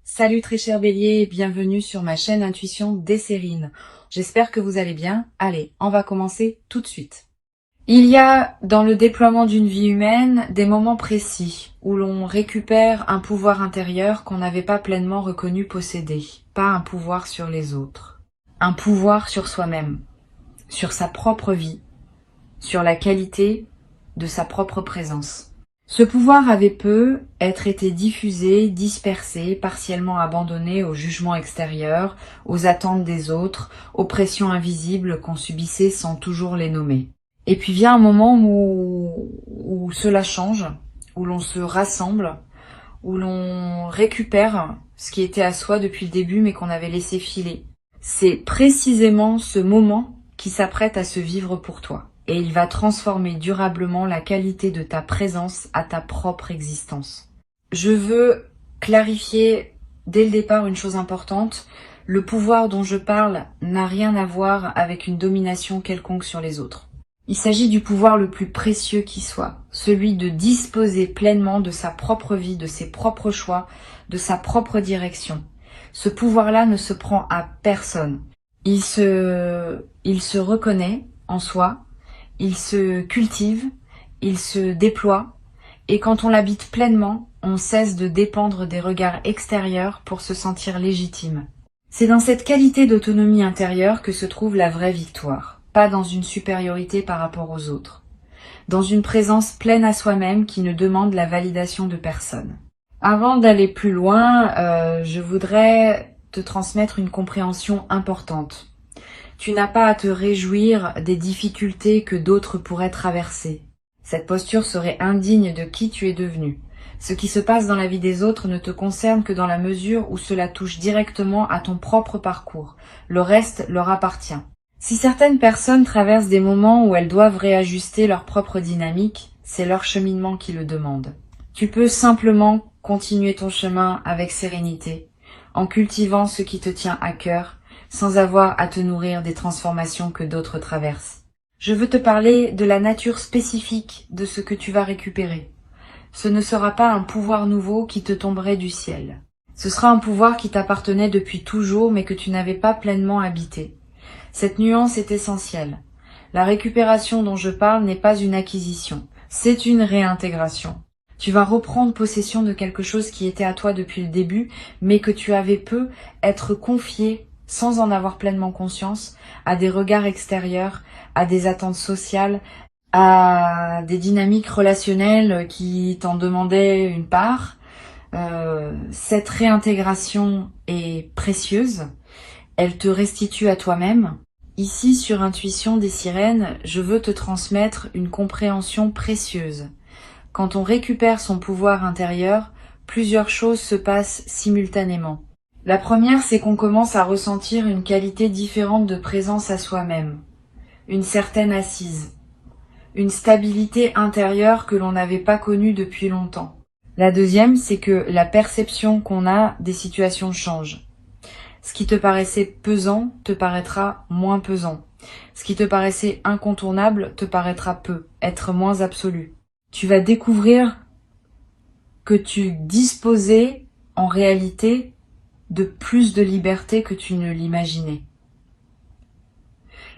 Salut très cher Bélier et bienvenue sur ma chaîne Intuition Desserine. J'espère que vous allez bien. Allez, on va commencer tout de suite. Il y a dans le déploiement d'une vie humaine des moments précis où l'on récupère un pouvoir intérieur qu'on n'avait pas pleinement reconnu posséder. Pas un pouvoir sur les autres. Un pouvoir sur soi-même, sur sa propre vie, sur la qualité de sa propre présence. Ce pouvoir avait peu être été diffusé, dispersé, partiellement abandonné au jugement extérieur, aux attentes des autres, aux pressions invisibles qu'on subissait sans toujours les nommer. Et puis vient un moment où cela change, où l'on se rassemble, où l'on récupère ce qui était à soi depuis le début mais qu'on avait laissé filer. C'est précisément ce moment qui s'apprête à se vivre pour toi. Et il va transformer durablement la qualité de ta présence à ta propre existence. Je veux clarifier dès le départ une chose importante. Le pouvoir dont je parle n'a rien à voir avec une domination quelconque sur les autres. Il s'agit du pouvoir le plus précieux qui soit, celui de disposer pleinement de sa propre vie, de ses propres choix, de sa propre direction. Ce pouvoir-là ne se prend à personne. Il se reconnaît en soi. Il se cultive, il se déploie, et quand on l'habite pleinement, on cesse de dépendre des regards extérieurs pour se sentir légitime. C'est dans cette qualité d'autonomie intérieure que se trouve la vraie victoire, pas dans une supériorité par rapport aux autres, dans une présence pleine à soi-même qui ne demande la validation de personne. Avant d'aller plus loin, je voudrais te transmettre une compréhension importante. Tu n'as pas à te réjouir des difficultés que d'autres pourraient traverser. Cette posture serait indigne de qui tu es devenu. Ce qui se passe dans la vie des autres ne te concerne que dans la mesure où cela touche directement à ton propre parcours. Le reste leur appartient. Si certaines personnes traversent des moments où elles doivent réajuster leur propre dynamique, c'est leur cheminement qui le demande. Tu peux simplement continuer ton chemin avec sérénité, en cultivant ce qui te tient à cœur, sans avoir à te nourrir des transformations que d'autres traversent. Je veux te parler de la nature spécifique de ce que tu vas récupérer. Ce ne sera pas un pouvoir nouveau qui te tomberait du ciel. Ce sera un pouvoir qui t'appartenait depuis toujours mais que tu n'avais pas pleinement habité. Cette nuance est essentielle. La récupération dont je parle n'est pas une acquisition, c'est une réintégration. Tu vas reprendre possession de quelque chose qui était à toi depuis le début, mais que tu avais peu être confié sans en avoir pleinement conscience, à des regards extérieurs, à des attentes sociales, à des dynamiques relationnelles qui t'en demandaient une part. Cette réintégration est précieuse, elle te restitue à toi-même. Ici, sur Intuition des Sirènes, je veux te transmettre une compréhension précieuse. Quand on récupère son pouvoir intérieur, plusieurs choses se passent simultanément. La première, c'est qu'on commence à ressentir une qualité différente de présence à soi-même, une certaine assise, une stabilité intérieure que l'on n'avait pas connue depuis longtemps. La deuxième, c'est que la perception qu'on a des situations change. Ce qui te paraissait pesant te paraîtra moins pesant. Ce qui te paraissait incontournable te paraîtra peu, être moins absolu. Tu vas découvrir que tu disposais en réalité de plus de liberté que tu ne l'imaginais.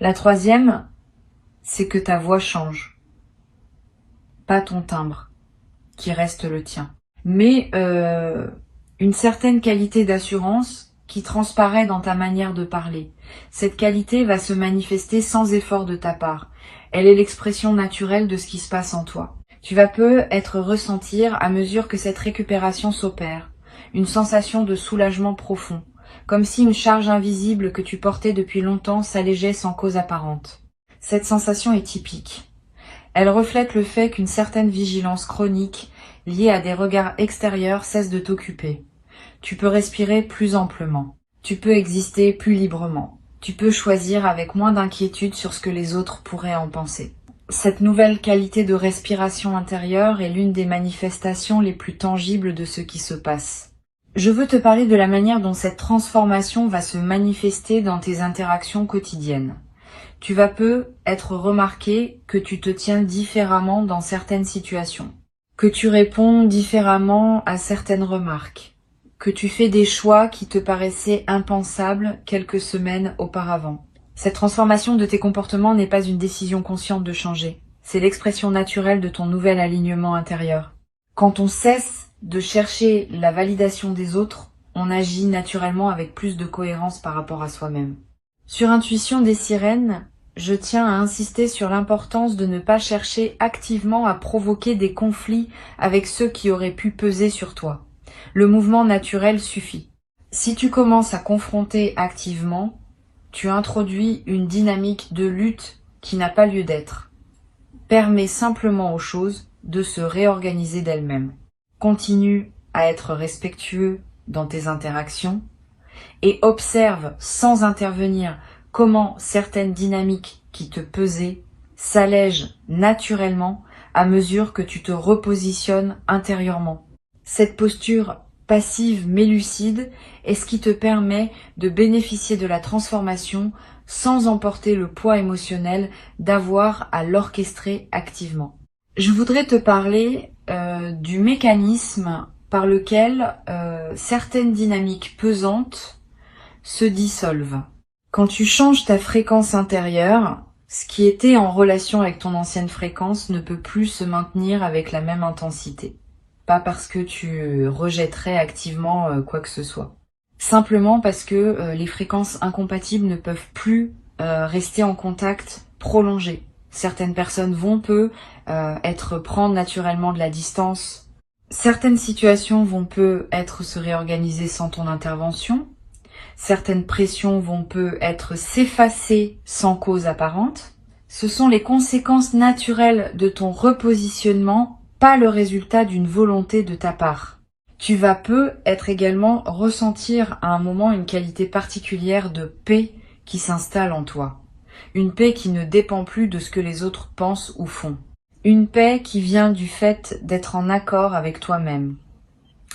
La troisième, c'est que ta voix change. Pas ton timbre, qui reste le tien. Mais une certaine qualité d'assurance qui transparaît dans ta manière de parler. Cette qualité va se manifester sans effort de ta part. Elle est l'expression naturelle de ce qui se passe en toi. Tu vas peut-être ressentir à mesure que cette récupération s'opère une sensation de soulagement profond, comme si une charge invisible que tu portais depuis longtemps s'allégeait sans cause apparente. Cette sensation est typique. Elle reflète le fait qu'une certaine vigilance chronique liée à des regards extérieurs cesse de t'occuper. Tu peux respirer plus amplement. Tu peux exister plus librement. Tu peux choisir avec moins d'inquiétude sur ce que les autres pourraient en penser. Cette nouvelle qualité de respiration intérieure est l'une des manifestations les plus tangibles de ce qui se passe. Je veux te parler de la manière dont cette transformation va se manifester dans tes interactions quotidiennes. Tu vas être remarqué que tu te tiens différemment dans certaines situations, que tu réponds différemment à certaines remarques, que tu fais des choix qui te paraissaient impensables quelques semaines auparavant. Cette transformation de tes comportements n'est pas une décision consciente de changer. C'est l'expression naturelle de ton nouvel alignement intérieur. Quand on cesse de chercher la validation des autres, on agit naturellement avec plus de cohérence par rapport à soi-même. Sur Intuition des sirènes, je tiens à insister sur l'importance de ne pas chercher activement à provoquer des conflits avec ceux qui auraient pu peser sur toi. Le mouvement naturel suffit. Si tu commences à confronter activement, tu introduis une dynamique de lutte qui n'a pas lieu d'être. Permets simplement aux choses de se réorganiser d'elles-mêmes. Continue à être respectueux dans tes interactions et observe sans intervenir comment certaines dynamiques qui te pesaient s'allègent naturellement à mesure que tu te repositionnes intérieurement. Cette posture passive mais lucide est ce qui te permet de bénéficier de la transformation sans emporter le poids émotionnel d'avoir à l'orchestrer activement. Je voudrais te parler du mécanisme par lequel certaines dynamiques pesantes se dissolvent. Quand tu changes ta fréquence intérieure, ce qui était en relation avec ton ancienne fréquence ne peut plus se maintenir avec la même intensité. Pas parce que tu rejetterais activement quoi que ce soit. Simplement parce que les fréquences incompatibles ne peuvent plus rester en contact prolongé. Certaines personnes vont prendre naturellement de la distance. Certaines situations vont être se réorganiser sans ton intervention. Certaines pressions vont être s'effacer sans cause apparente. Ce sont les conséquences naturelles de ton repositionnement, pas le résultat d'une volonté de ta part. Tu vas être également ressentir à un moment une qualité particulière de paix qui s'installe en toi. Une paix qui ne dépend plus de ce que les autres pensent ou font. Une paix qui vient du fait d'être en accord avec toi-même.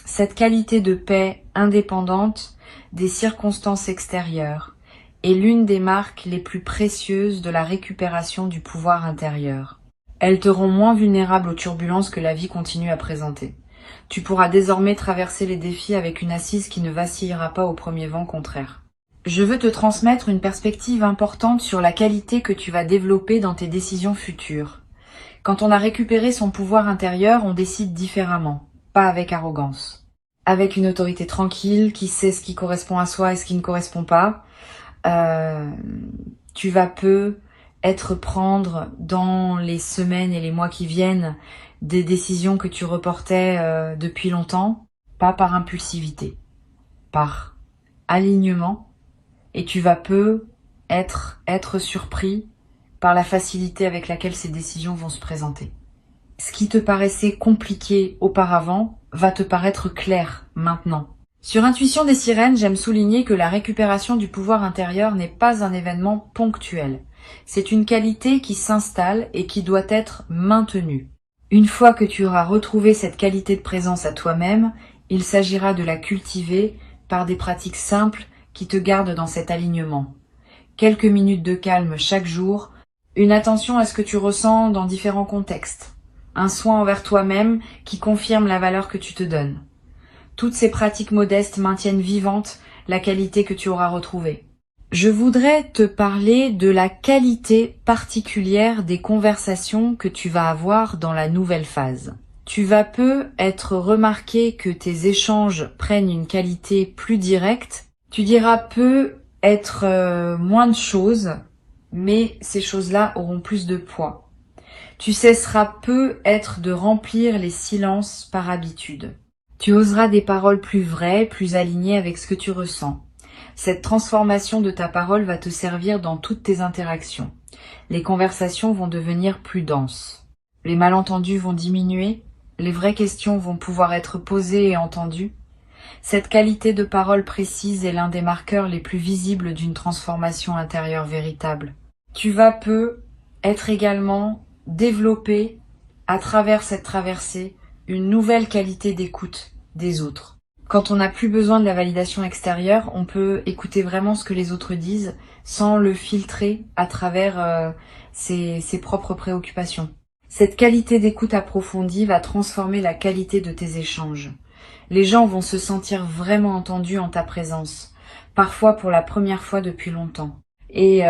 Cette qualité de paix indépendante des circonstances extérieures est l'une des marques les plus précieuses de la récupération du pouvoir intérieur. Elle te rend moins vulnérable aux turbulences que la vie continue à présenter. Tu pourras désormais traverser les défis avec une assise qui ne vacillera pas au premier vent contraire. Je veux te transmettre une perspective importante sur la qualité que tu vas développer dans tes décisions futures. Quand on a récupéré son pouvoir intérieur, on décide différemment, pas avec arrogance. Avec une autorité tranquille, qui sait ce qui correspond à soi et ce qui ne correspond pas, tu vas prendre dans les semaines et les mois qui viennent des décisions que tu reportais depuis longtemps, pas par impulsivité, par alignement, et tu vas être surpris par la facilité avec laquelle ces décisions vont se présenter. Ce qui te paraissait compliqué auparavant va te paraître clair maintenant. Sur Intuition des sirènes, j'aime souligner que la récupération du pouvoir intérieur n'est pas un événement ponctuel. C'est une qualité qui s'installe et qui doit être maintenue. Une fois que tu auras retrouvé cette qualité de présence à toi-même, il s'agira de la cultiver par des pratiques simples qui te gardent dans cet alignement. Quelques minutes de calme chaque jour, une attention à ce que tu ressens dans différents contextes, un soin envers toi-même qui confirme la valeur que tu te donnes. Toutes ces pratiques modestes maintiennent vivante la qualité que tu auras retrouvée. Je voudrais te parler de la qualité particulière des conversations que tu vas avoir dans la nouvelle phase. Tu vas être remarqué que tes échanges prennent une qualité plus directe. Tu diras être moins de choses, mais ces choses-là auront plus de poids. Tu cesseras être de remplir les silences par habitude. Tu oseras des paroles plus vraies, plus alignées avec ce que tu ressens. Cette transformation de ta parole va te servir dans toutes tes interactions. Les conversations vont devenir plus denses. Les malentendus vont diminuer. Les vraies questions vont pouvoir être posées et entendues. Cette qualité de parole précise est l'un des marqueurs les plus visibles d'une transformation intérieure véritable. Tu vas être également développé à travers cette traversée une nouvelle qualité d'écoute des autres. Quand on n'a plus besoin de la validation extérieure, on peut écouter vraiment ce que les autres disent sans le filtrer à travers ses propres préoccupations. Cette qualité d'écoute approfondie va transformer la qualité de tes échanges. Les gens vont se sentir vraiment entendus en ta présence, parfois pour la première fois depuis longtemps. Et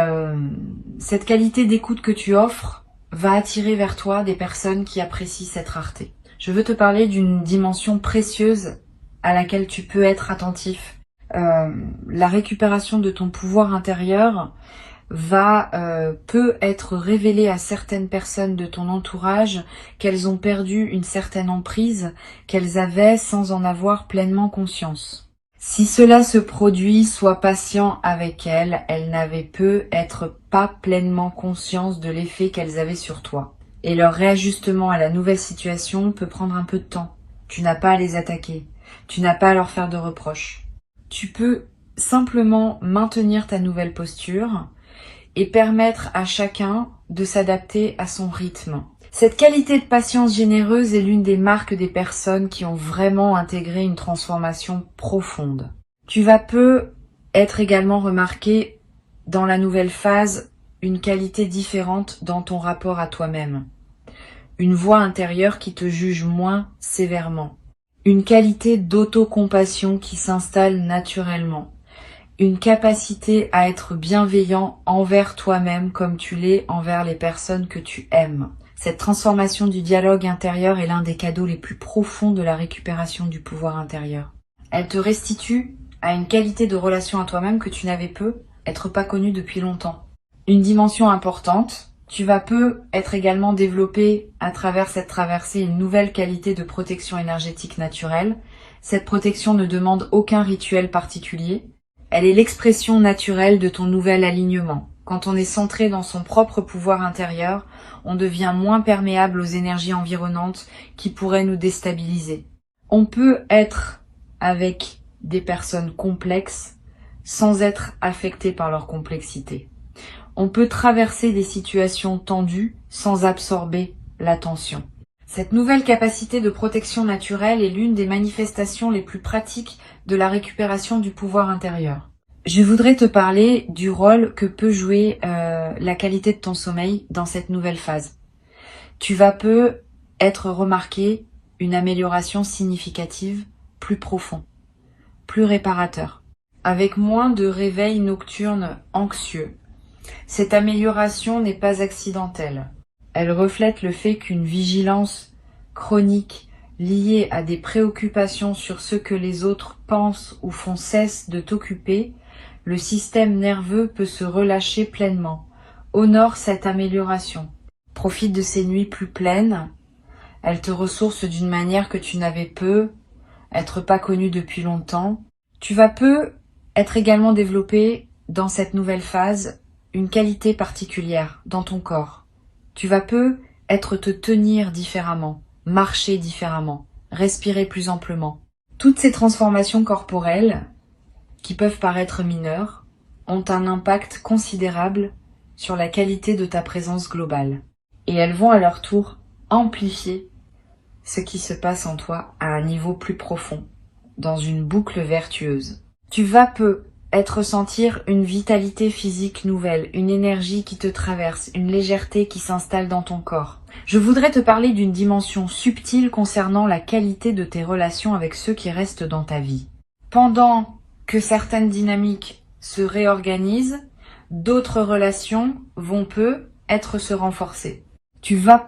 cette qualité d'écoute que tu offres va attirer vers toi des personnes qui apprécient cette rareté. Je veux te parler d'une dimension précieuse à laquelle tu peux être attentif. La récupération de ton pouvoir intérieur peut être révélée à certaines personnes de ton entourage qu'elles ont perdu une certaine emprise qu'elles avaient sans en avoir pleinement conscience. Si cela se produit, sois patient avec elles, elles n'avaient peut-être pas pleinement conscience de l'effet qu'elles avaient sur toi. Et leur réajustement à la nouvelle situation peut prendre un peu de temps. Tu n'as pas à les attaquer, tu n'as pas à leur faire de reproches. Tu peux simplement maintenir ta nouvelle posture et permettre à chacun de s'adapter à son rythme. Cette qualité de patience généreuse est l'une des marques des personnes qui ont vraiment intégré une transformation profonde. Tu vas peu être également remarqué dans la nouvelle phase une qualité différente dans ton rapport à toi-même. Une voix intérieure qui te juge moins sévèrement. Une qualité d'autocompassion qui s'installe naturellement. Une capacité à être bienveillant envers toi-même comme tu l'es envers les personnes que tu aimes. Cette transformation du dialogue intérieur est l'un des cadeaux les plus profonds de la récupération du pouvoir intérieur. Elle te restitue à une qualité de relation à toi-même que tu n'avais être pas connue depuis longtemps. Une dimension importante, tu vas être également développé à travers cette traversée une nouvelle qualité de protection énergétique naturelle. Cette protection ne demande aucun rituel particulier. Elle est l'expression naturelle de ton nouvel alignement. Quand on est centré dans son propre pouvoir intérieur, on devient moins perméable aux énergies environnantes qui pourraient nous déstabiliser. On peut être avec des personnes complexes sans être affecté par leur complexité. On peut traverser des situations tendues sans absorber la tension. Cette nouvelle capacité de protection naturelle est l'une des manifestations les plus pratiques de la récupération du pouvoir intérieur. Je voudrais te parler du rôle que peut jouer la qualité de ton sommeil dans cette nouvelle phase. Tu vas être remarqué une amélioration significative, plus profond, plus réparateur, avec moins de réveils nocturnes anxieux. Cette amélioration n'est pas accidentelle. Elle reflète le fait qu'une vigilance chronique liée à des préoccupations sur ce que les autres pensent ou font cesse de t'occuper, le système nerveux peut se relâcher pleinement. Honore cette amélioration. Profite de ces nuits plus pleines. Elles te ressourcent d'une manière que tu n'avais être pas connu depuis longtemps. Tu vas être également développé dans cette nouvelle phase une qualité particulière dans ton corps. Tu vas être te tenir différemment, marcher différemment, respirer plus amplement. Toutes ces transformations corporelles, qui peuvent paraître mineures, ont un impact considérable sur la qualité de ta présence globale. Et elles vont à leur tour amplifier ce qui se passe en toi à un niveau plus profond, dans une boucle vertueuse. Tu vas être ressentir une vitalité physique nouvelle, une énergie qui te traverse, une légèreté qui s'installe dans ton corps. Je voudrais te parler d'une dimension subtile concernant la qualité de tes relations avec ceux qui restent dans ta vie. Pendant que certaines dynamiques se réorganisent, d'autres relations vont être se renforcer. Tu vas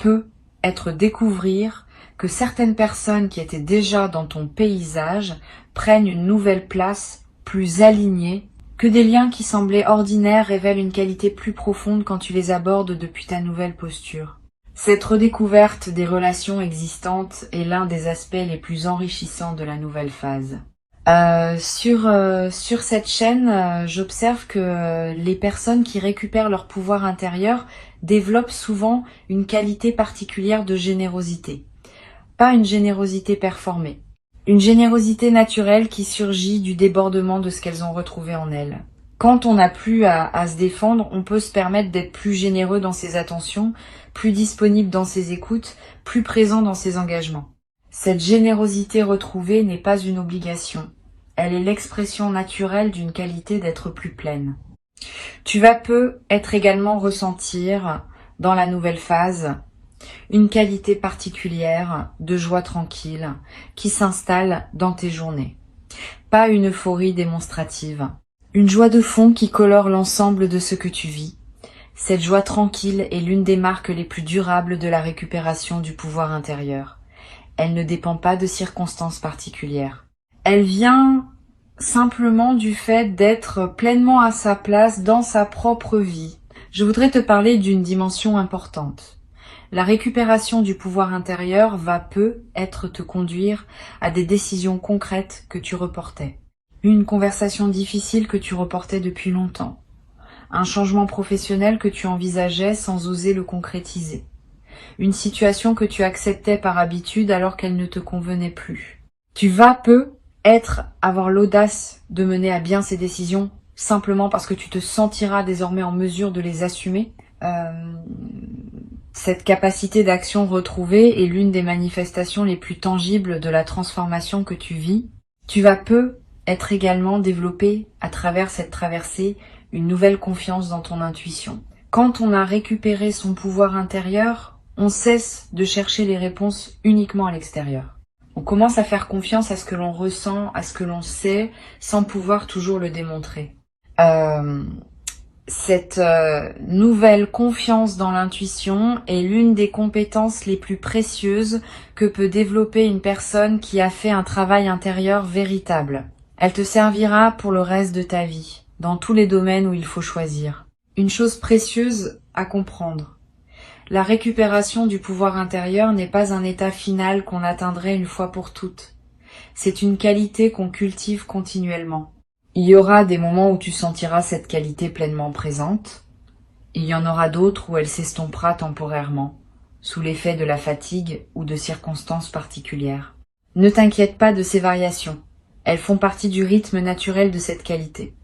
être découvrir que certaines personnes qui étaient déjà dans ton paysage prennent une nouvelle place plus alignée, que des liens qui semblaient ordinaires révèlent une qualité plus profonde quand tu les abordes depuis ta nouvelle posture. Cette redécouverte des relations existantes est l'un des aspects les plus enrichissants de la nouvelle phase. Sur cette chaîne, j'observe que les personnes qui récupèrent leur pouvoir intérieur développent souvent une qualité particulière de générosité. Pas une générosité performée. Une générosité naturelle qui surgit du débordement de ce qu'elles ont retrouvé en elles. Quand on n'a plus à se défendre, on peut se permettre d'être plus généreux dans ses attentions, plus disponible dans ses écoutes, plus présent dans ses engagements. Cette générosité retrouvée n'est pas une obligation. Elle est l'expression naturelle d'une qualité d'être plus pleine. Tu vas être également ressentir, dans la nouvelle phase, Une qualité particulière de joie tranquille qui s'installe dans tes journées. Pas une euphorie démonstrative. Une joie de fond qui colore l'ensemble de ce que tu vis. Cette joie tranquille est l'une des marques les plus durables de la récupération du pouvoir intérieur. Elle ne dépend pas de circonstances particulières. Elle vient simplement du fait d'être pleinement à sa place dans sa propre vie. Je voudrais te parler d'une dimension importante. La récupération du pouvoir intérieur va peut-être te conduire à des décisions concrètes que tu reportais. Une conversation difficile que tu reportais depuis longtemps. Un changement professionnel que tu envisageais sans oser le concrétiser. Une situation que tu acceptais par habitude alors qu'elle ne te convenait plus. Tu vas avoir l'audace de mener à bien ces décisions simplement parce que tu te sentiras désormais en mesure de les assumer. Cette capacité d'action retrouvée est l'une des manifestations les plus tangibles de la transformation que tu vis. Tu vas être également développé à travers cette traversée une nouvelle confiance dans ton intuition. Quand on a récupéré son pouvoir intérieur, on cesse de chercher les réponses uniquement à l'extérieur. On commence à faire confiance à ce que l'on ressent, à ce que l'on sait, sans pouvoir toujours le démontrer. Cette nouvelle confiance dans l'intuition est l'une des compétences les plus précieuses que peut développer une personne qui a fait un travail intérieur véritable. Elle te servira pour le reste de ta vie, dans tous les domaines où il faut choisir. Une chose précieuse à comprendre. La récupération du pouvoir intérieur n'est pas un état final qu'on atteindrait une fois pour toutes. C'est une qualité qu'on cultive continuellement. Il y aura des moments où tu sentiras cette qualité pleinement présente. Il y en aura d'autres où elle s'estompera temporairement, sous l'effet de la fatigue ou de circonstances particulières. Ne t'inquiète pas de ces variations. Elles font partie du rythme naturel de cette qualité.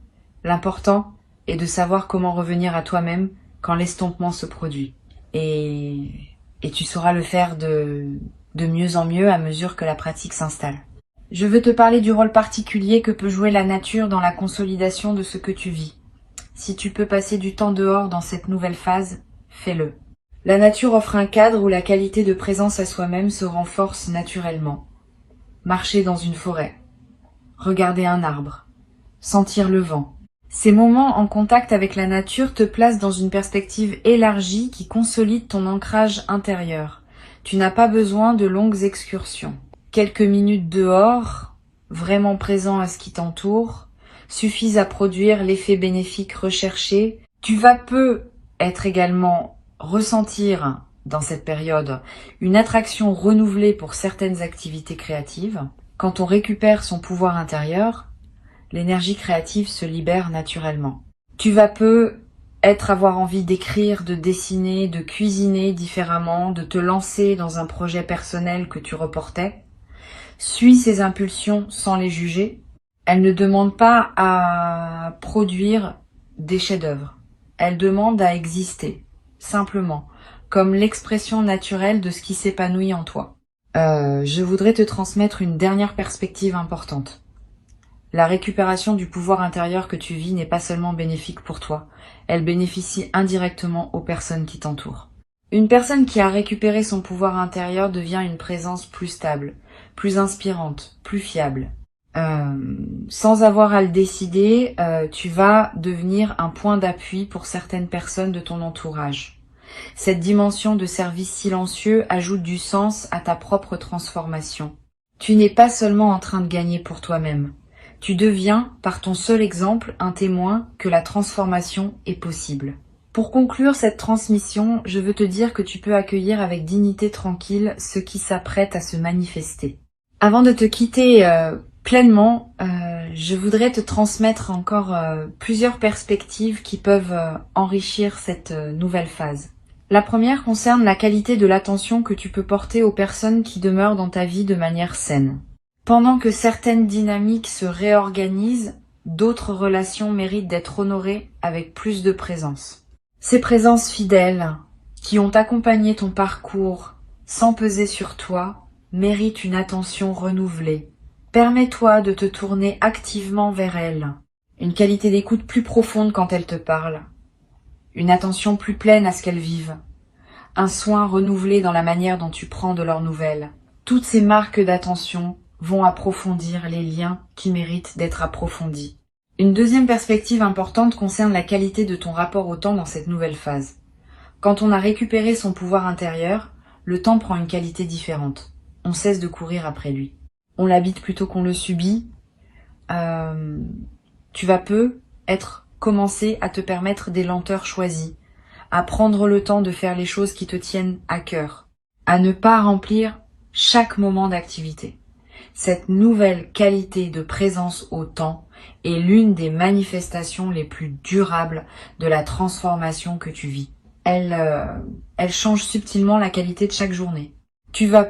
L'important est de savoir comment revenir à toi-même quand l'estompement se produit. Et tu sauras le faire de mieux en mieux à mesure que la pratique s'installe. Je veux te parler du rôle particulier que peut jouer la nature dans la consolidation de ce que tu vis. Si tu peux passer du temps dehors dans cette nouvelle phase, fais-le. La nature offre un cadre où la qualité de présence à soi-même se renforce naturellement. Marcher dans une forêt, regarder un arbre, sentir le vent. Ces moments en contact avec la nature te placent dans une perspective élargie qui consolide ton ancrage intérieur. Tu n'as pas besoin de longues excursions. Quelques minutes dehors, vraiment présent à ce qui t'entoure, suffisent à produire l'effet bénéfique recherché. Tu vas être également ressentir dans cette période une attraction renouvelée pour certaines activités créatives. Quand on récupère son pouvoir intérieur, l'énergie créative se libère naturellement. Tu vas avoir envie d'écrire, de dessiner, de cuisiner différemment, de te lancer dans un projet personnel que tu reportais. Suis ces impulsions sans les juger. Elles ne demandent pas à produire des chefs-d'œuvre. Elles demandent à exister, simplement, comme l'expression naturelle de ce qui s'épanouit en toi. Je voudrais te transmettre une dernière perspective importante. La récupération du pouvoir intérieur que tu vis n'est pas seulement bénéfique pour toi, elle bénéficie indirectement aux personnes qui t'entourent. Une personne qui a récupéré son pouvoir intérieur devient une présence plus stable, plus inspirante, plus fiable. Sans avoir à le décider, tu vas devenir un point d'appui pour certaines personnes de ton entourage. Cette dimension de service silencieux ajoute du sens à ta propre transformation. Tu n'es pas seulement en train de gagner pour toi-même. Tu deviens, par ton seul exemple, un témoin que la transformation est possible. Pour conclure cette transmission, je veux te dire que tu peux accueillir avec dignité tranquille ce qui s'apprête à se manifester. Avant de te quitter pleinement, je voudrais te transmettre encore plusieurs perspectives qui peuvent enrichir cette nouvelle phase. La première concerne la qualité de l'attention que tu peux porter aux personnes qui demeurent dans ta vie de manière saine. Pendant que certaines dynamiques se réorganisent, d'autres relations méritent d'être honorées avec plus de présence. Ces présences fidèles, qui ont accompagné ton parcours sans peser sur toi, méritent une attention renouvelée. Permets-toi de te tourner activement vers elles. Une qualité d'écoute plus profonde quand elles te parlent. Une attention plus pleine à ce qu'elles vivent. un soin renouvelé dans la manière dont tu prends de leurs nouvelles. Toutes ces marques d'attention vont approfondir les liens qui méritent d'être approfondis. Une deuxième perspective importante concerne la qualité de ton rapport au temps dans cette nouvelle phase. Quand on a récupéré son pouvoir intérieur, le temps prend une qualité différente. On cesse de courir après lui. On l'habite plutôt qu'on le subit. Tu vas commencer à te permettre des lenteurs choisies, à prendre le temps de faire les choses qui te tiennent à cœur, à ne pas remplir chaque moment d'activité. Cette nouvelle qualité de présence au temps est l'une des manifestations les plus durables de la transformation que tu vis. Elle change subtilement la qualité de chaque journée. Tu vas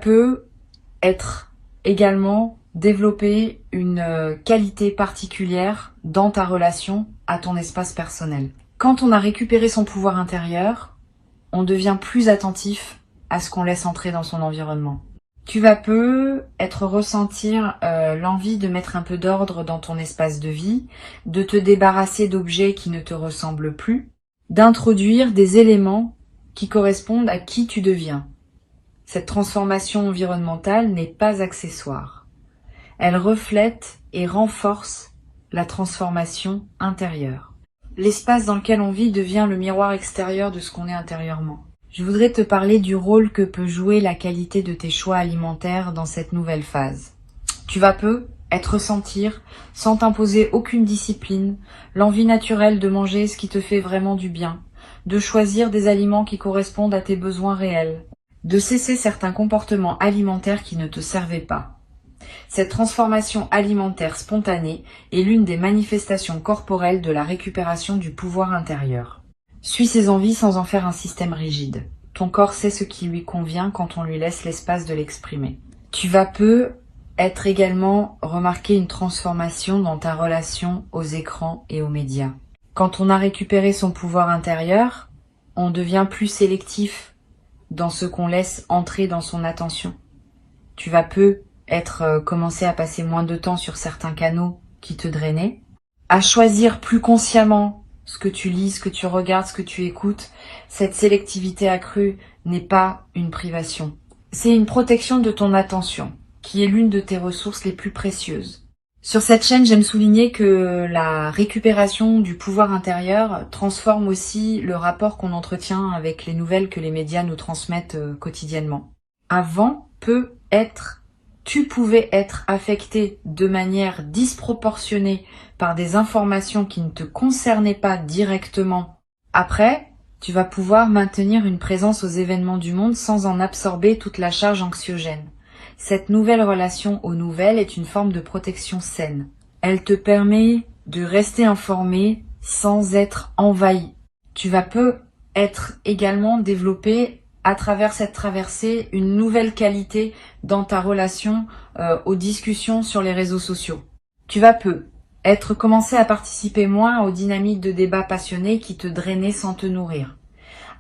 être également développer une qualité particulière dans ta relation à ton espace personnel. Quand on a récupéré son pouvoir intérieur, on devient plus attentif à ce qu'on laisse entrer dans son environnement. Tu vas ressentir l'envie de mettre un peu d'ordre dans ton espace de vie, de te débarrasser d'objets qui ne te ressemblent plus, d'introduire des éléments qui correspondent à qui tu deviens. Cette transformation environnementale n'est pas accessoire. Elle reflète et renforce la transformation intérieure. L'espace dans lequel on vit devient le miroir extérieur de ce qu'on est intérieurement. Je voudrais te parler du rôle que peut jouer la qualité de tes choix alimentaires dans cette nouvelle phase. Tu vas ressentir, sans t'imposer aucune discipline, l'envie naturelle de manger ce qui te fait vraiment du bien, de choisir des aliments qui correspondent à tes besoins réels, de cesser certains comportements alimentaires qui ne te servaient pas. Cette transformation alimentaire spontanée est l'une des manifestations corporelles de la récupération du pouvoir intérieur. Suis ses envies sans en faire un système rigide. Ton corps sait ce qui lui convient quand on lui laisse l'espace de l'exprimer. Tu vas également remarquer une transformation dans ta relation aux écrans et aux médias. Quand on a récupéré son pouvoir intérieur, on devient plus sélectif dans ce qu'on laisse entrer dans son attention. Tu vas commencer à passer moins de temps sur certains canaux qui te drainaient, à choisir plus consciemment ce que tu lis, ce que tu regardes, ce que tu écoutes. Cette sélectivité accrue n'est pas une privation. C'est une protection de ton attention, qui est l'une de tes ressources les plus précieuses. Sur cette chaîne, j'aime souligner que la récupération du pouvoir intérieur transforme aussi le rapport qu'on entretient avec les nouvelles que les médias nous transmettent quotidiennement. Avant, tu pouvais être affecté de manière disproportionnée par des informations qui ne te concernaient pas directement. Après, tu vas pouvoir maintenir une présence aux événements du monde sans en absorber toute la charge anxiogène. Cette nouvelle relation aux nouvelles est une forme de protection saine. Elle te permet de rester informé sans être envahi. Tu vas également développer à travers cette traversée une nouvelle qualité dans ta relation aux discussions sur les réseaux sociaux. Tu vas commencer à participer moins aux dynamiques de débats passionnés qui te drainaient sans te nourrir,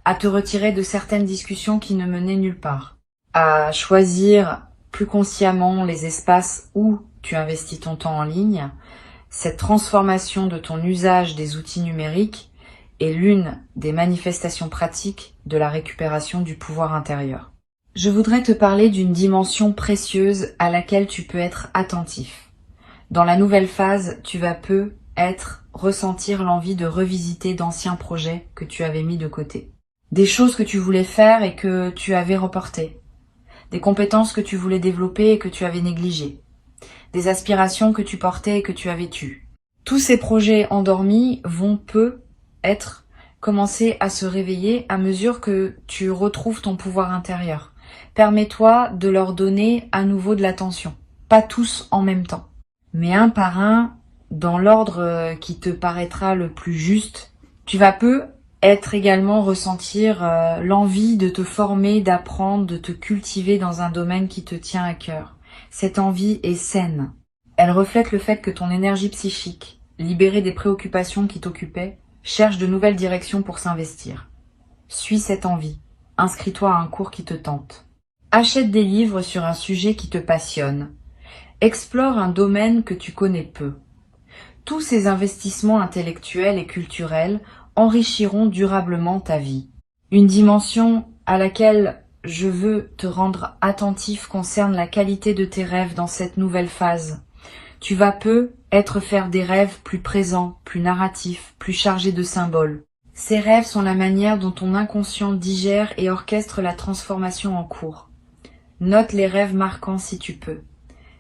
à te retirer de certaines discussions qui ne menaient nulle part, à choisir plus consciemment les espaces où tu investis ton temps en ligne. Cette transformation de ton usage des outils numériques est l'une des manifestations pratiques de la récupération du pouvoir intérieur. Je voudrais te parler d'une dimension précieuse à laquelle tu peux être attentif. Dans la nouvelle phase, tu vas ressentir l'envie de revisiter d'anciens projets que tu avais mis de côté. Des choses que tu voulais faire et que tu avais reportées. Des compétences que tu voulais développer et que tu avais négligées. Des aspirations que tu portais et que tu avais tues. Tous ces projets endormis vont commencer à se réveiller à mesure que tu retrouves ton pouvoir intérieur. Permets-toi de leur donner à nouveau de l'attention. Pas tous en même temps, mais un par un, dans l'ordre qui te paraîtra le plus juste. Tu vas également ressentir l'envie de te former, d'apprendre, de te cultiver dans un domaine qui te tient à cœur. Cette envie est saine. Elle reflète le fait que ton énergie psychique, libérée des préoccupations qui t'occupaient, cherche de nouvelles directions pour s'investir. Suis cette envie. Inscris-toi à un cours qui te tente. Achète des livres sur un sujet qui te passionne. Explore un domaine que tu connais peu. Tous ces investissements intellectuels et culturels enrichiront durablement ta vie. Une dimension à laquelle je veux te rendre attentif concerne la qualité de tes rêves dans cette nouvelle phase. Tu vas peu être faire des rêves plus présents, plus narratifs, plus chargés de symboles. Ces rêves sont la manière dont ton inconscient digère et orchestre la transformation en cours. Note les rêves marquants si tu peux.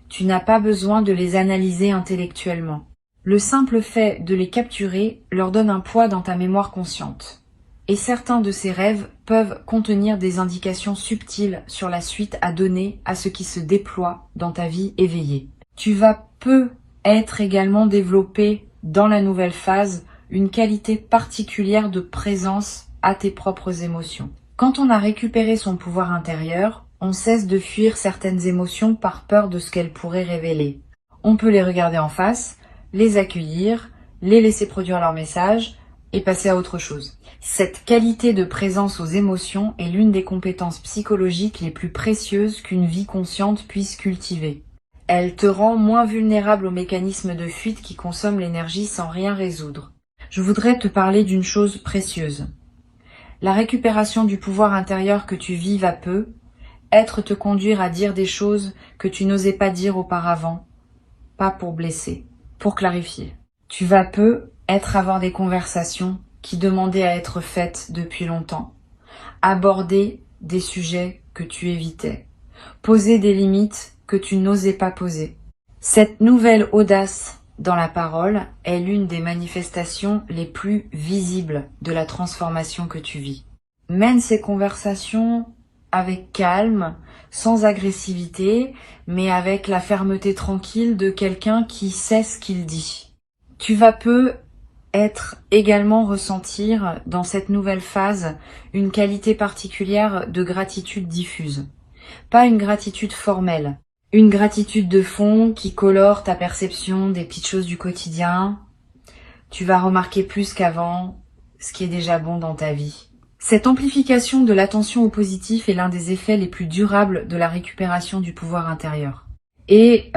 Tu n'as pas besoin de les analyser intellectuellement. Le simple fait de les capturer leur donne un poids dans ta mémoire consciente. Et certains de ces rêves peuvent contenir des indications subtiles sur la suite à donner à ce qui se déploie dans ta vie éveillée. Tu vas peu être également développé dans la nouvelle phase une qualité particulière de présence à tes propres émotions. Quand on a récupéré son pouvoir intérieur, on cesse de fuir certaines émotions par peur de ce qu'elles pourraient révéler. On peut les regarder en face, les accueillir, les laisser produire leur message et passer à autre chose. Cette qualité de présence aux émotions est l'une des compétences psychologiques les plus précieuses qu'une vie consciente puisse cultiver. Elle te rend moins vulnérable aux mécanismes de fuite qui consomment l'énergie sans rien résoudre. Je voudrais te parler d'une chose précieuse. La récupération du pouvoir intérieur que tu vis va peu, être te conduire à dire des choses que tu n'osais pas dire auparavant, pas pour blesser, pour clarifier. Tu vas peu être avoir des conversations qui demandaient à être faites depuis longtemps, aborder des sujets que tu évitais, poser des limites que tu n'osais pas poser. Cette nouvelle audace dans la parole est l'une des manifestations les plus visibles de la transformation que tu vis. Mène ces conversations avec calme, sans agressivité, mais avec la fermeté tranquille de quelqu'un qui sait ce qu'il dit. Tu vas peu être également ressentir dans cette nouvelle phase une qualité particulière de gratitude diffuse. Pas une gratitude formelle, une gratitude de fond qui colore ta perception des petites choses du quotidien. Tu vas remarquer plus qu'avant ce qui est déjà bon dans ta vie. Cette amplification de l'attention au positif est l'un des effets les plus durables de la récupération du pouvoir intérieur. Et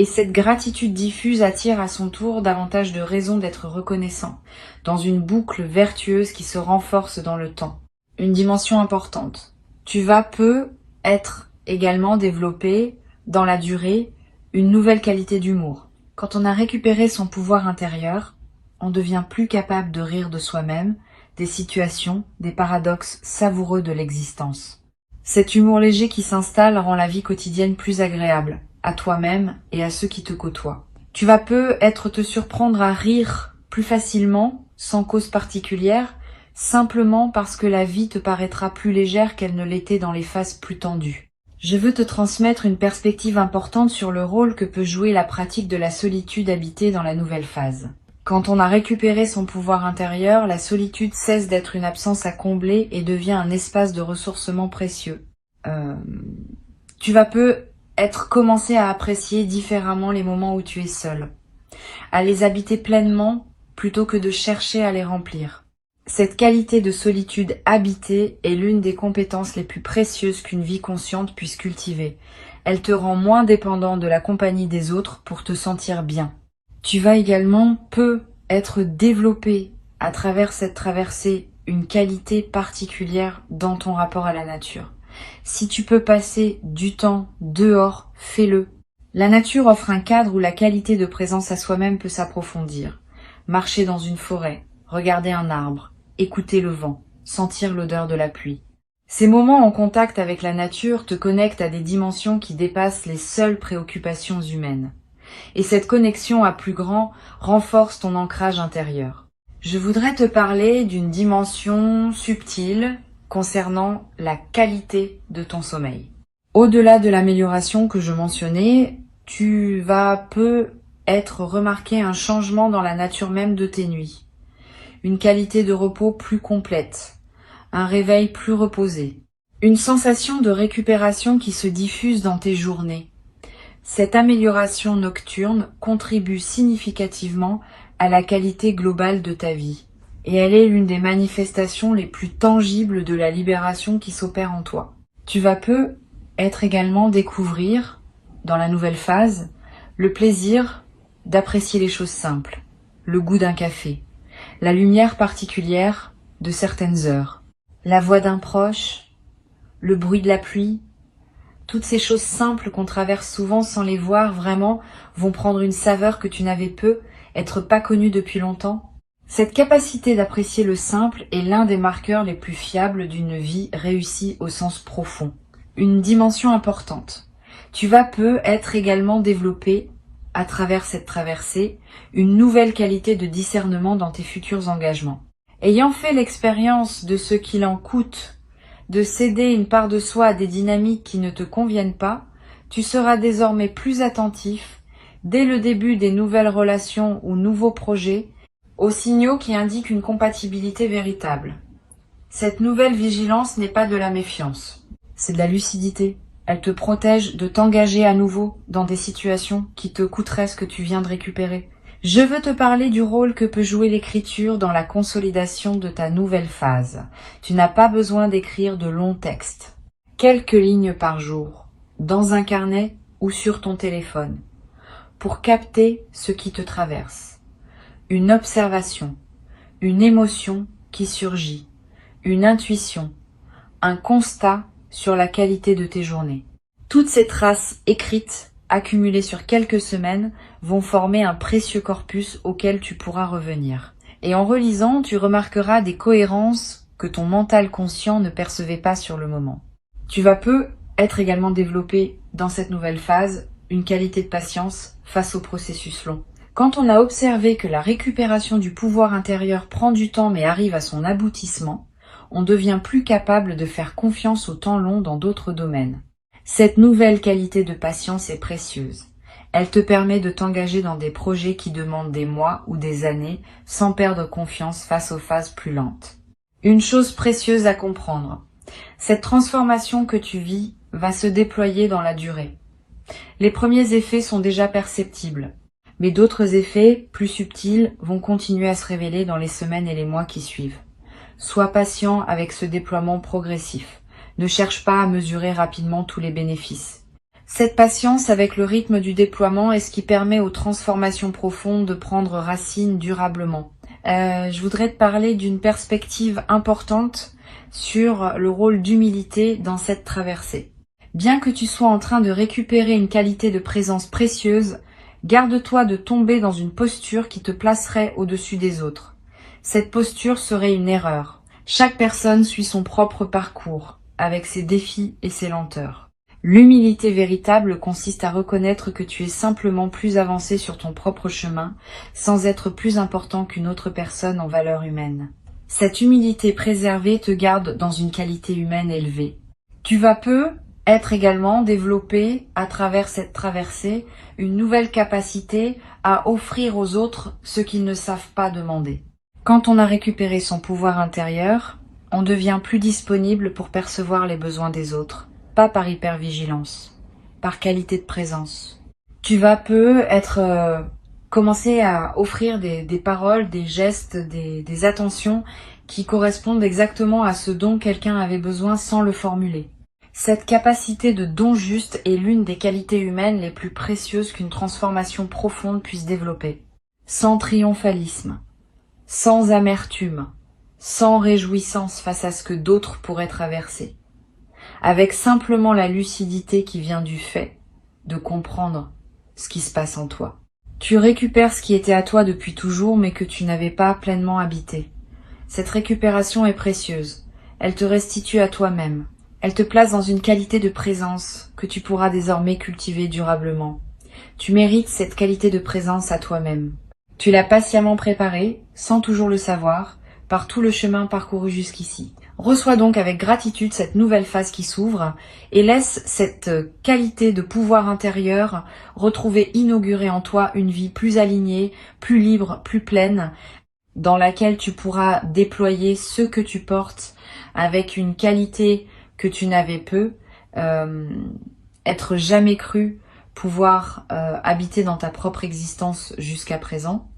cette gratitude diffuse attire à son tour davantage de raisons d'être reconnaissant, dans une boucle vertueuse qui se renforce dans le temps. Une dimension importante. Tu vas peu être également développé, dans la durée, une nouvelle qualité d'humour. Quand on a récupéré son pouvoir intérieur, on devient plus capable de rire de soi-même, des situations, des paradoxes savoureux de l'existence. Cet humour léger qui s'installe rend la vie quotidienne plus agréable, à toi-même et à ceux qui te côtoient. Tu vas peu être te surprendre à rire plus facilement, sans cause particulière, simplement parce que la vie te paraîtra plus légère qu'elle ne l'était dans les phases plus tendues. Je veux te transmettre une perspective importante sur le rôle que peut jouer la pratique de la solitude habitée dans la nouvelle phase. Quand on a récupéré son pouvoir intérieur, la solitude cesse d'être une absence à combler et devient un espace de ressourcement précieux. Tu vas peu être commencé à apprécier différemment les moments où tu es seul, à les habiter pleinement plutôt que de chercher à les remplir. Cette qualité de solitude habitée est l'une des compétences les plus précieuses qu'une vie consciente puisse cultiver. Elle te rend moins dépendant de la compagnie des autres pour te sentir bien. Tu vas également peu être développé à travers cette traversée une qualité particulière dans ton rapport à la nature. Si tu peux passer du temps dehors, fais-le. La nature offre un cadre où la qualité de présence à soi-même peut s'approfondir. Marcher dans une forêt, regarder un arbre, écouter le vent, sentir l'odeur de la pluie. Ces moments en contact avec la nature te connectent à des dimensions qui dépassent les seules préoccupations humaines. Et cette connexion à plus grand renforce ton ancrage intérieur. Je voudrais te parler d'une dimension subtile concernant la qualité de ton sommeil. Au-delà de l'amélioration que je mentionnais, tu vas peu être remarqué un changement dans la nature même de tes nuits. Une qualité de repos plus complète, un réveil plus reposé, une sensation de récupération qui se diffuse dans tes journées. Cette amélioration nocturne contribue significativement à la qualité globale de ta vie, et elle est l'une des manifestations les plus tangibles de la libération qui s'opère en toi. Tu vas peu être également découvrir, dans la nouvelle phase, le plaisir d'apprécier les choses simples, le goût d'un café, la lumière particulière de certaines heures. la voix d'un proche, le bruit de la pluie. Toutes ces choses simples qu'on traverse souvent sans les voir vraiment vont prendre une saveur que tu n'avais peu, être pas connue depuis longtemps. Cette capacité d'apprécier le simple est l'un des marqueurs les plus fiables d'une vie réussie au sens profond. Une dimension importante. Tu vas peu être également développé, à travers cette traversée, une nouvelle qualité de discernement dans tes futurs engagements. Ayant fait l'expérience de ce qu'il en coûte de céder une part de soi à des dynamiques qui ne te conviennent pas, tu seras désormais plus attentif, dès le début des nouvelles relations ou nouveaux projets, aux signaux qui indiquent une compatibilité véritable. Cette nouvelle vigilance n'est pas de la méfiance, c'est de la lucidité. Elle te protège de t'engager à nouveau dans des situations qui te coûteraient ce que tu viens de récupérer. Je veux te parler du rôle que peut jouer l'écriture dans la consolidation de ta nouvelle phase. Tu n'as pas besoin d'écrire de longs textes. Quelques lignes par jour, dans un carnet ou sur ton téléphone, pour capter ce qui te traverse. Une observation, une émotion qui surgit, une intuition, un constat sur la qualité de tes journées. Toutes ces traces écrites, accumulées sur quelques semaines, vont former un précieux corpus auquel tu pourras revenir. Et en relisant, tu remarqueras des cohérences que ton mental conscient ne percevait pas sur le moment. Tu vas peu être également développé dans cette nouvelle phase une qualité de patience face au processus long. Quand on a observé que la récupération du pouvoir intérieur prend du temps mais arrive à son aboutissement, on devient plus capable de faire confiance au temps long dans d'autres domaines. Cette nouvelle qualité de patience est précieuse. Elle te permet de t'engager dans des projets qui demandent des mois ou des années sans perdre confiance face aux phases plus lentes. Une chose précieuse à comprendre. Cette transformation que tu vis va se déployer dans la durée. Les premiers effets sont déjà perceptibles, mais d'autres effets, plus subtils, vont continuer à se révéler dans les semaines et les mois qui suivent. Sois patient avec ce déploiement progressif. Ne cherche pas à mesurer rapidement tous les bénéfices. Cette patience avec le rythme du déploiement est ce qui permet aux transformations profondes de prendre racine durablement. Je voudrais te parler d'une perspective importante sur le rôle d'humilité dans cette traversée. Bien que tu sois en train de récupérer une qualité de présence précieuse, garde-toi de tomber dans une posture qui te placerait au-dessus des autres. Cette posture serait une erreur. Chaque personne suit son propre parcours, avec ses défis et ses lenteurs. L'humilité véritable consiste à reconnaître que tu es simplement plus avancé sur ton propre chemin, sans être plus important qu'une autre personne en valeur humaine. Cette humilité préservée te garde dans une qualité humaine élevée. Tu vas peu être également développé à travers cette traversée une nouvelle capacité à offrir aux autres ce qu'ils ne savent pas demander. Quand on a récupéré son pouvoir intérieur, on devient plus disponible pour percevoir les besoins des autres, pas par hypervigilance, par qualité de présence. Tu vas peu être commencer à offrir des paroles, des gestes, des attentions qui correspondent exactement à ce dont quelqu'un avait besoin sans le formuler. Cette capacité de don juste est l'une des qualités humaines les plus précieuses qu'une transformation profonde puisse développer. Sans triomphalisme, sans amertume, sans réjouissance face à ce que d'autres pourraient traverser, avec simplement la lucidité qui vient du fait de comprendre ce qui se passe en toi. Tu récupères ce qui était à toi depuis toujours mais que tu n'avais pas pleinement habité. Cette récupération est précieuse, elle te restitue à toi-même, elle te place dans une qualité de présence que tu pourras désormais cultiver durablement. Tu mérites cette qualité de présence à toi-même. Tu l'as patiemment préparée, sans toujours le savoir, par tout le chemin parcouru jusqu'ici. Reçois donc avec gratitude cette nouvelle phase qui s'ouvre et laisse cette qualité de pouvoir intérieur retrouver inaugurer en toi une vie plus alignée, plus libre, plus pleine, dans laquelle tu pourras déployer ce que tu portes avec une qualité que tu n'avais peu, être jamais cru pouvoir habiter dans ta propre existence jusqu'à présent.